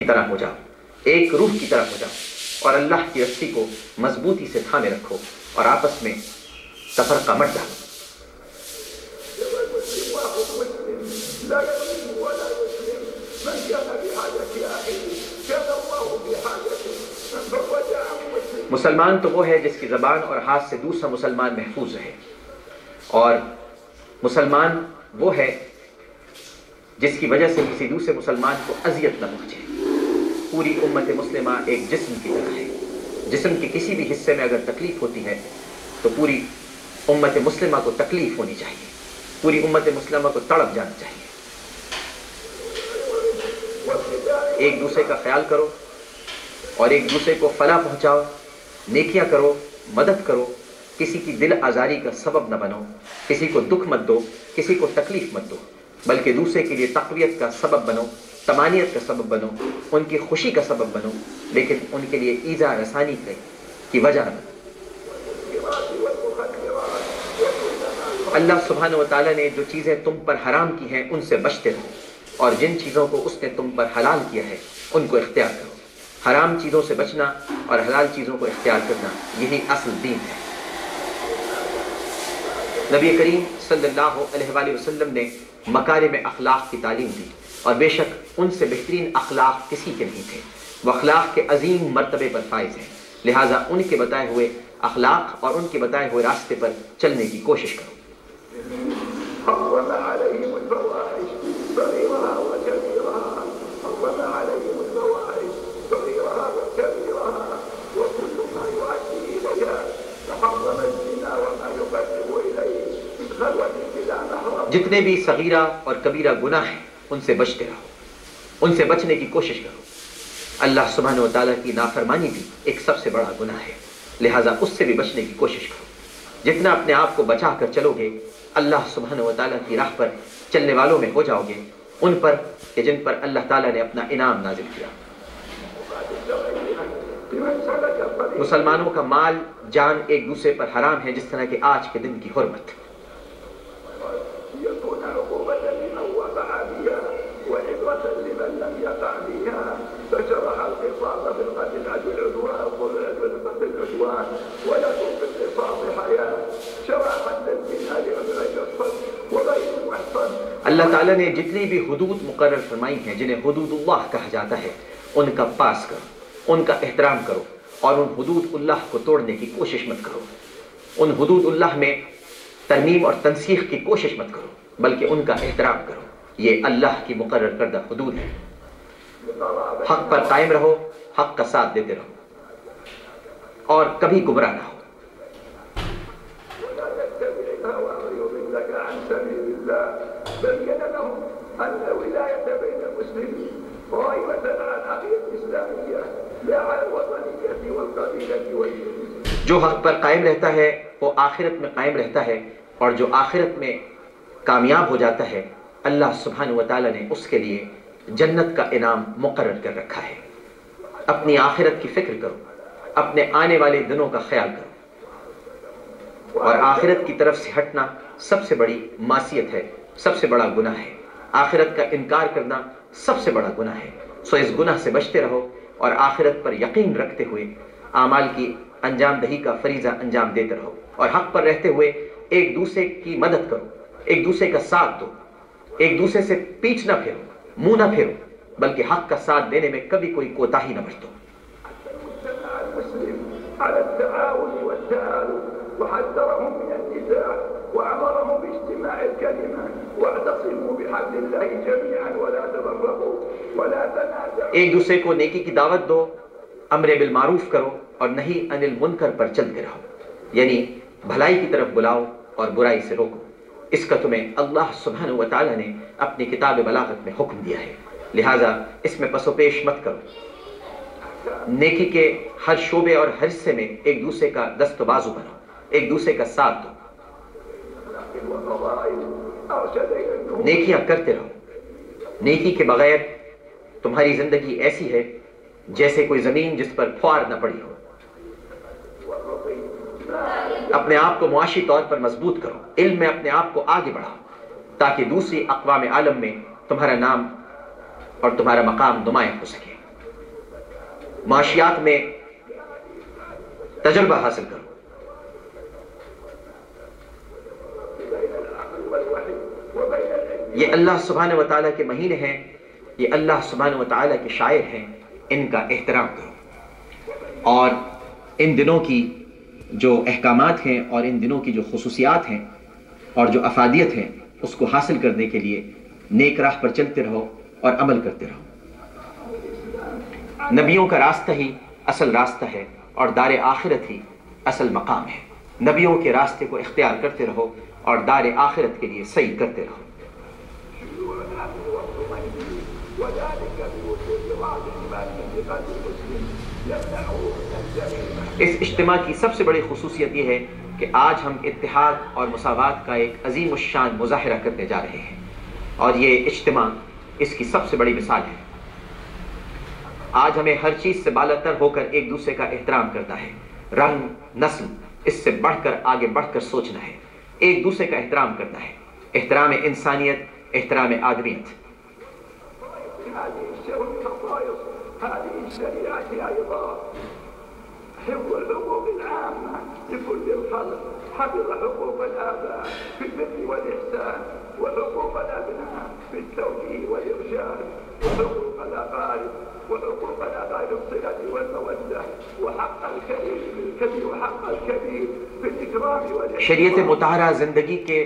طرح ہو جاؤ، ایک روح کی طرح ہو جاؤ، اور اللہ کی رسی کو مضبوطی سے تھامے رکھو اور آپس میں تفرقہ مت ڈالو۔ مسلمان تو وہ ہے جس کی زبان اور ہاتھ سے دوسرا مسلمان محفوظ رہے، اور مسلمان وہ ہے جس کی وجہ سے کسی دوسرے مسلمان کو اذیت نہ پہنچے۔ پوری امت مسلمہ ایک جسم کی طرح ہے، جسم کے کسی بھی حصے میں اگر تکلیف ہوتی ہے تو پوری امت مسلمہ کو تکلیف ہونی چاہیے، پوری امت مسلمہ کو تڑپ جانا چاہیے۔ ایک دوسرے کا خیال کرو اور ایک دوسرے کو فلاح پہنچاؤ، نیکیاں کرو، مدد کرو، کسی کی دل آزاری کا سبب نہ بنو، کسی کو دکھ مت دو، کسی کو تکلیف مت دو، بلکہ دوسرے کے لیے تقویت کا سبب بنو، طمانینت کا سبب بنو، ان کی خوشی کا سبب بنو، لیکن ان کے لیے ایذا رسانی کی وجہ نہ بنو۔ اللہ سبحانہ و تعالیٰ نے جو چیزیں تم پر حرام کی ہیں ان سے بچتے رہو، اور جن چیزوں کو اس نے تم پر حلال کیا ہے ان کو اختیار کرو۔ حرام چیزوں سے بچنا اور حلال چیزوں کو اختیار کرنا، یہی اصل دین ہے۔ نبی کریم صلی اللہ علیہ وآلہ وسلم نے مکارم اخلاق کی تعلیم دی، اور بے شک ان سے بہترین اخلاق کسی کے نہیں تھے، وہ اخلاق کے عظیم مرتبے پر فائز ہیں، لہٰذا ان کے بتائے ہوئے اخلاق اور ان کے بتائے ہوئے راستے پر چلنے کی کوشش کرو۔ جتنے بھی صغیرہ اور کبیرہ گناہ ہیں ان سے بچتے رہو، ان سے بچنے کی کوشش کرو۔ اللہ سبحانہ و تعالیٰ کی نافرمانی بھی ایک سب سے بڑا گناہ ہے، لہٰذا اس سے بھی بچنے کی کوشش کرو۔ جتنا اپنے آپ کو بچا کر چلو گے، اللہ سبحانہ و تعالیٰ کی راہ پر چلنے والوں میں ہو جاؤ گے، ان پر کہ جن پر اللہ تعالیٰ نے اپنا انعام نازل کیا۔ مسلمانوں کا مال جان ایک دوسرے پر حرام ہے، جس طرح کہ آج کے دن کی حرمت۔ اللہ تعالیٰ نے جتنی بھی حدود مقرر فرمائی ہیں، جنہیں حدود اللہ کہا جاتا ہے، ان کا پاس کرو، ان کا احترام کرو، اور ان حدود اللہ کو توڑنے کی کوشش مت کرو۔ ان حدود اللہ میں ترمیم اور تنسیخ کی کوشش مت کرو، بلکہ ان کا احترام کرو۔ یہ اللہ کی مقرر کردہ حدود ہے۔ حق پر قائم رہو، حق کا ساتھ دیتے رہو، اور کبھی گمراہ نہ ہو۔ جو حق پر قائم رہتا ہے وہ آخرت میں قائم رہتا ہے، اور جو آخرت میں کامیاب ہو جاتا ہے اللہ سبحانہ و تعالیٰ نے اس کے لیے جنت کا انعام مقرر کر رکھا ہے۔ اپنی آخرت کی فکر کرو، اپنے آنے والے دنوں کا خیال کرو، اور آخرت کی طرف سے ہٹنا سب سے بڑی معصیت ہے، سب سے بڑا گناہ ہے۔ آخرت کا انکار کرنا سب سے بڑا گناہ ہے، سو اس گناہ سے بچتے رہو، اور آخرت پر یقین رکھتے ہوئے اعمال کی انجام دہی کا فریضہ انجام دیتے رہو، اور حق پر رہتے ہوئے ایک دوسرے کی مدد کرو، ایک دوسرے کا ساتھ دو، ایک دوسرے سے پیچھ نہ پھرو، منہ نہ پھرو، بلکہ حق کا ساتھ دینے میں کبھی کوئی کوتاہی نہ برتو۔ ایک دوسرے کو نیکی کی دعوت دو، امر بالمعروف کرو، اور نہی عن المنکر پر چلتے رہو، یعنی بھلائی کی طرف بلاؤ اور برائی سے روکو۔ اس کا تمہیں اللہ سبحانہ و تعالیٰ نے اپنی کتاب بلاغت میں حکم دیا ہے، لہٰذا اس میں پس و پیش مت کرو۔ نیکی کے ہر شعبے اور ہر حصے میں ایک دوسرے کا دست و بازو بنو، ایک دوسرے کا ساتھ دو، نیکیاں کرتے رہو۔ نیکی کے بغیر تمہاری زندگی ایسی ہے جیسے کوئی زمین جس پر پھوار نہ پڑی ہو۔ اپنے آپ کو معاشی طور پر مضبوط کرو، علم میں اپنے آپ کو آگے بڑھاؤ، تاکہ دوسری اقوام عالم میں تمہارا نام اور تمہارا مقام نمایاں ہو سکے۔ معاشیات میں تجربہ حاصل کرو. یہ اللہ سبحانہ و تعالیٰ کے مہینے ہیں، یہ اللہ سبحانہ و تعالیٰ کے شاعر ہیں، ان کا احترام کرو. اور ان دنوں کی جو احکامات ہیں اور ان دنوں کی جو خصوصیات ہیں اور جو افادیت ہیں اس کو حاصل کرنے کے لیے نیک راہ پر چلتے رہو اور عمل کرتے رہو. نبیوں کا راستہ ہی اصل راستہ ہے اور دار آخرت ہی اصل مقام ہے. نبیوں کے راستے کو اختیار کرتے رہو اور دار آخرت کے لیے سعی کرتے رہو. اس اجتماع کی سب سے بڑی خصوصیت یہ ہے کہ آج ہم اتحاد اور مساوات کا ایک عظیم الشان مظاہرہ کرنے جا رہے ہیں، اور یہ اجتماع اس کی سب سے بڑی مثال ہے. آج ہمیں ہر چیز سے بالاتر ہو کر ایک دوسرے کا احترام کرنا ہے. رنگ، نسل، اس سے بڑھ کر آگے بڑھ کر سوچنا ہے. ایک دوسرے کا احترام کرنا ہے، احترام انسانیت، احترام آدمیت. حفظ الحقوق العامة لكل الخلق، حفظ حقوق الآباء في البر والإحسان، وحقوق الأبناء في التوجيه والإرشاد، وحقوق الأقارب في الصلة والمودة، وحق الكبير بالكبير وحق الكبير بالإكرام والإحسان. شریعت مطہرہ زندگی کے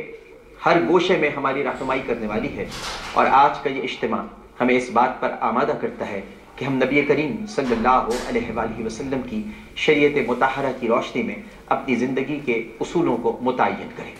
ہر گوشے میں ہماری رہنمائی کرنے والی ہے، اور آج کا یہ اجتماع ہمیں اس بات پر آمادہ کرتا ہے کہ ہم نبی کریم صلی اللہ علیہ وآلہ وسلم کی شریعت مطہرہ کی روشنی میں اپنی زندگی کے اصولوں کو متعین کریں.